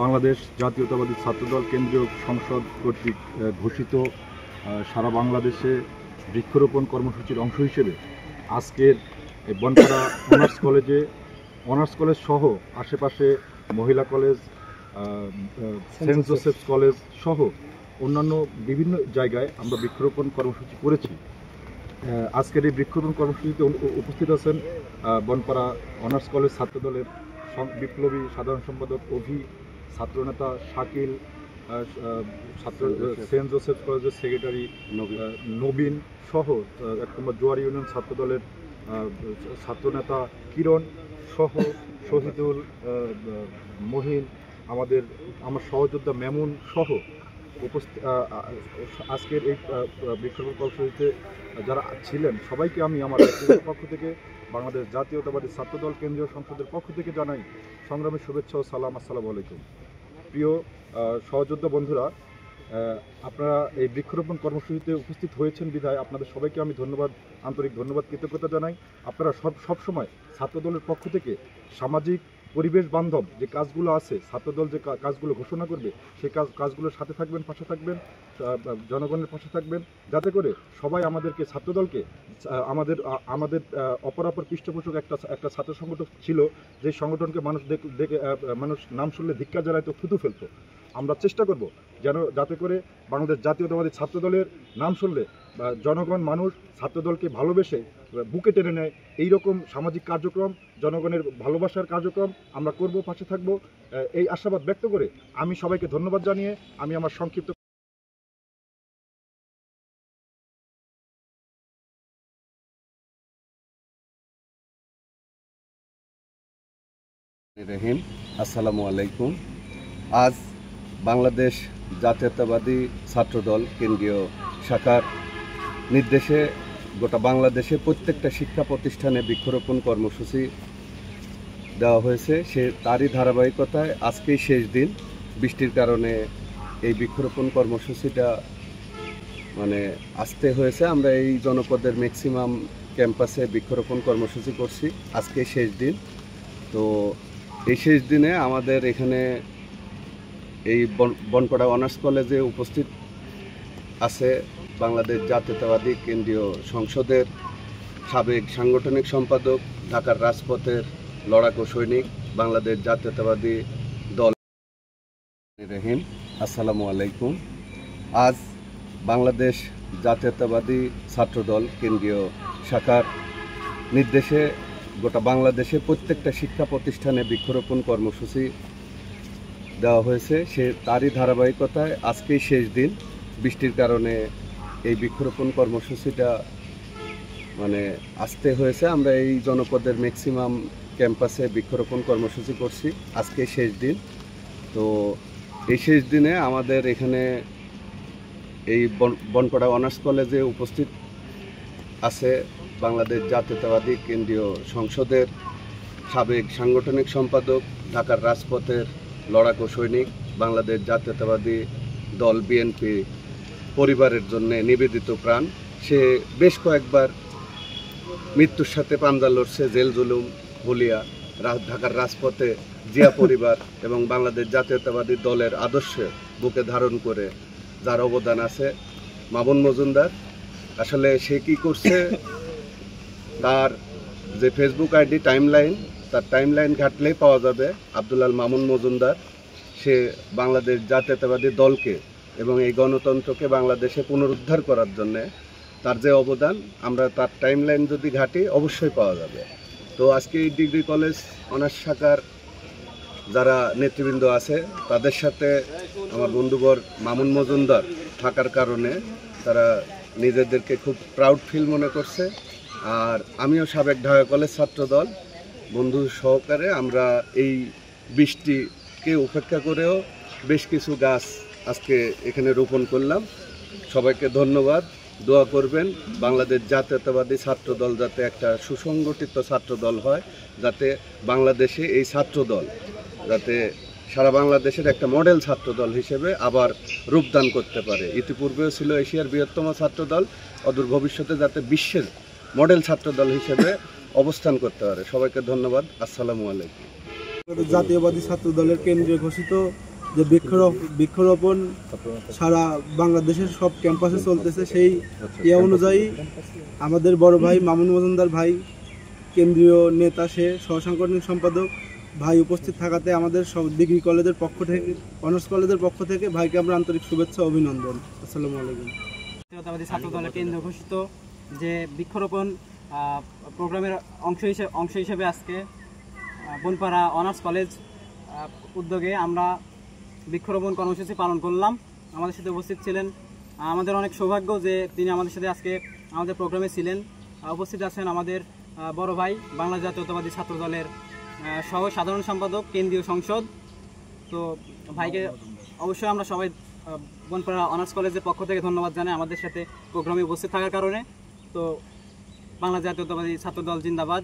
বাংলাদেশ জাতীয়তাবাদী ছাত্রদল কেন্দ্রীয় সংসদ কর্তৃক ঘোষিত সারা বাংলাদেশে বৃক্ষরোপণ কর্মসূচির অংশ হিসেবে আজকের বনপাড়া অনার্স কলেজ সহ আশেপাশে মহিলা কলেজ, সেন্ট জোসেফস কলেজ সহ অন্যান্য বিভিন্ন জায়গায় আমরা বৃক্ষরোপণ কর্মসূচি করেছি। আজকের এই বৃক্ষরোপণ কর্মসূচিতে উপস্থিত আছেন বনপাড়া অনার্স কলেজ ছাত্রদলের বিপ্লবী সাধারণ সম্পাদক অভি, ছাত্রনেতা শাকিল, সেন্ট জোসেফ কলেজের সেক্রেটারি নবীন সহ ১ নম্বর জোয়ার ইউনিয়ন ছাত্রদলের ছাত্রনেতা কিরণ সহ শহীদুল, মহিন, আমার সহযোদ্ধা মেমুন সহ আজকের এই বৃক্ষরোপণ কর্মসূচিতে যারা ছিলেন সবাইকে আমি আমার ব্যক্তিগত পক্ষ থেকে বাংলাদেশ জাতীয়তাবাদী ছাত্রদল কেন্দ্রীয় সংসদের পক্ষ থেকে জানাই সংগ্রামী শুভেচ্ছা ও সালাম। আসসালামু আলাইকুম। প্রিয় সহযোদ্ধা বন্ধুরা, আপনারা এই বৃক্ষরোপণ কর্মসূচিতে উপস্থিত হয়েছেন বিধায় আপনাদের সবাইকে আমি আন্তরিক ধন্যবাদ, কৃতজ্ঞতা জানাই। আপনারা সবসময় ছাত্রদলের পক্ষ থেকে সামাজিক পরিবেশ বান্ধব যে কাজগুলো আছে, ছাত্রদল যে কাজগুলো ঘোষণা করবে সেই কাজগুলোর সাথে থাকবেন, পাশে থাকবেন, জনগণের পাশে থাকবেন, যাতে করে সবাই আমাদেরকে ছাত্রদলকে আমাদের অপরাপর পৃষ্ঠপোষক একটা ছাত্র সংগঠন ছিল, যে সংগঠনকে মানুষ নাম শুনলে ধিক্কার জানাইতো, থুতু ফেলতো। আমরা চেষ্টা করব যাতে করে বাংলাদেশ জাতীয়তাবাদী ছাত্রদলের নাম শুনলে জনগণ, মানুষ ছাত্রদলকে ভালোবেসে বুকে টেনে নেয়। এইরকম সামাজিক কার্যক্রম, জনগণের ভালোবাসার কার্যক্রম আমরা করব, পাশে থাকব, এই আশাবাদ ব্যক্ত করে আমি সবাইকে ধন্যবাদ জানিয়ে আমি আমার সংক্ষিপ্ত রহিম। আসসালামু আলাইকুম। আজ বাংলাদেশ জাতীয়তাবাদী ছাত্রদল কেন্দ্রীয় শাখার নির্দেশে গোটা বাংলাদেশে প্রত্যেকটা শিক্ষা প্রতিষ্ঠানে বৃক্ষরোপণ কর্মসূচি দেওয়া হয়েছে। তারই ধারাবাহিকতায় আজকেই শেষ দিন। বৃষ্টির কারণে এই বৃক্ষরোপণ কর্মসূচিটা আসতে হয়েছে। আমরা এই জনপদের ম্যাক্সিমাম ক্যাম্পাসে বৃক্ষরোপণ কর্মসূচি করছি। আজকেই শেষ দিন। তো এই শেষ দিনে আমাদের এখানে এই বনপাড়া অনার্স কলেজে উপস্থিত আছে বাংলাদেশ জাতীয়তাবাদী কেন্দ্রীয় সংসদের সাবেক সাংগঠনিক সম্পাদক, ঢাকার রাজপথের লড়াকু সৈনিক, বাংলাদেশ জাতীয়তাবাদী দল রহিম। আসসালামু আলাইকুম। আজ বাংলাদেশ জাতীয়তাবাদী ছাত্রদল কেন্দ্রীয় শাখার নির্দেশে গোটা বাংলাদেশে প্রত্যেকটা শিক্ষা প্রতিষ্ঠানে বৃক্ষরোপণ কর্মসূচি দেওয়া হয়েছে। তারই ধারাবাহিকতায় আজকেই শেষ দিন। বৃষ্টির কারণে এই বৃক্ষরোপণ কর্মসূচিটা আসতে হয়েছে। আমরা এই জনপদের ম্যাক্সিমাম ক্যাম্পাসে বৃক্ষরোপণ কর্মসূচি করছি। আজকেই শেষ দিন। তো এই শেষ দিনে আমাদের এখানে এই বনপাড়া অনার্স কলেজে উপস্থিত আছে বাংলাদেশ জাতীয়তাবাদী কেন্দ্রীয় সংসদের সাবেক সাংগঠনিক সম্পাদক, ঢাকার রাজপথের লড়াকু সৈনিক, বাংলাদেশ জাতীয়তাবাদী দল বিএনপি পরিবারের জন্য নিবেদিত প্রাণ। সে বেশ কয়েকবার মৃত্যুর সাথে পাঞ্জা লড়ছে, জেল জুলুম ভুলিয়া ঢাকার রাজপথে জিয়া পরিবার এবং বাংলাদেশ জাতীয়তাবাদী দলের আদর্শে বুকে ধারণ করে যার অবদান আছে, মামুন মজুমদার। আসলে সে কি করছে, তার যে ফেসবুক আইডি তার টাইমলাইন ঘাটলেই পাওয়া যাবে। আব্দুল মামুন মজুমদার, সে বাংলাদেশ জাতীয়তাবাদী দলকে এবং এই গণতন্ত্রকে বাংলাদেশে পুনরুদ্ধার করার জন্যে তার যে অবদান, আমরা তার টাইমলাইন যদি ঘাটি অবশ্যই পাওয়া যাবে। তো আজকে এই ডিগ্রি কলেজ অনার্স শাখার যারা নেতৃবৃন্দ আছে তাদের সাথে আমার বন্ধুবর মামুন মজুমদার থাকার কারণে তারা নিজেদেরকে খুব প্রাউড ফিল মনে করছে। আর আমিও সাবেক ঢাকা কলেজ ছাত্রদল বন্ধু সহকারে আমরা এই বৃষ্টিকে উপেক্ষা করেও বেশ কিছু গাছ আজকে এখানে রোপণ করলাম। সবাইকে ধন্যবাদ। দোয়া করবেন বাংলাদেশ জাতীয়তাবাদী ছাত্রদল যাতে একটা সুসংগঠিত ছাত্রদল হয়, যাতে বাংলাদেশে এই ছাত্রদল যাতে সারা বাংলাদেশের একটা মডেল ছাত্রদল হিসেবে আবার রূপদান করতে পারে। ইতিপূর্বেও ছিল এশিয়ার বৃহত্তম ছাত্রদল, অদূর ভবিষ্যতে যাতে বিশ্বের মডেল ছাত্রদল হিসেবে অবস্থান করতে পারে। সবাইকে ধন্যবাদ। আসসালামু আলাইকুম। জাতীয়বাদী ছাত্রদলের কেন্দ্রীয় ঘোষিত যে বৃক্ষরোপণ সারা বাংলাদেশের সব ক্যাম্পাসে চলতেছে, সেই অনুযায়ী আমাদের বড় ভাই মামুন মজুমদার ভাই কেন্দ্রীয় নেতা, সে সহসাংগঠনিক সম্পাদক ভাই উপস্থিত থাকাতে আমাদের সব ডিগ্রি কলেজের পক্ষ থেকে, অনার্স কলেজের পক্ষ থেকে ভাইকে আমরা আন্তরিক শুভেচ্ছা অভিনন্দন। আসসালামু আলাইকুম। জাতীয়তাবাদী ছাত্র দলের কেন্দ্র ঘোষিত যে বৃক্ষরোপণ প্রোগ্রামের অংশ হিসেবে আজকে বনপাড়া অনার্স কলেজ উদ্যোগে আমরা বৃক্ষরোপণ কর্মসূচি পালন করলাম। আমাদের সাথে উপস্থিত ছিলেন, আমাদের অনেক সৌভাগ্য যে তিনি আমাদের সাথে আজকে আমাদের প্রোগ্রামে ছিলেন। উপস্থিত আছেন আমাদের বড় ভাই বাংলা জাতীয়তাবাদী ছাত্র দলের সহ সাধারণ সম্পাদক কেন্দ্রীয় সংসদ। তো ভাইকে অবশ্যই আমরা সবাই বনপাড়া অনার্স কলেজের পক্ষ থেকে ধন্যবাদ জানাই আমাদের সাথে প্রোগ্রামে উপস্থিত থাকার কারণে। তো বাংলা জাতীয়তাবাদী ছাত্র দল জিন্দাবাদ।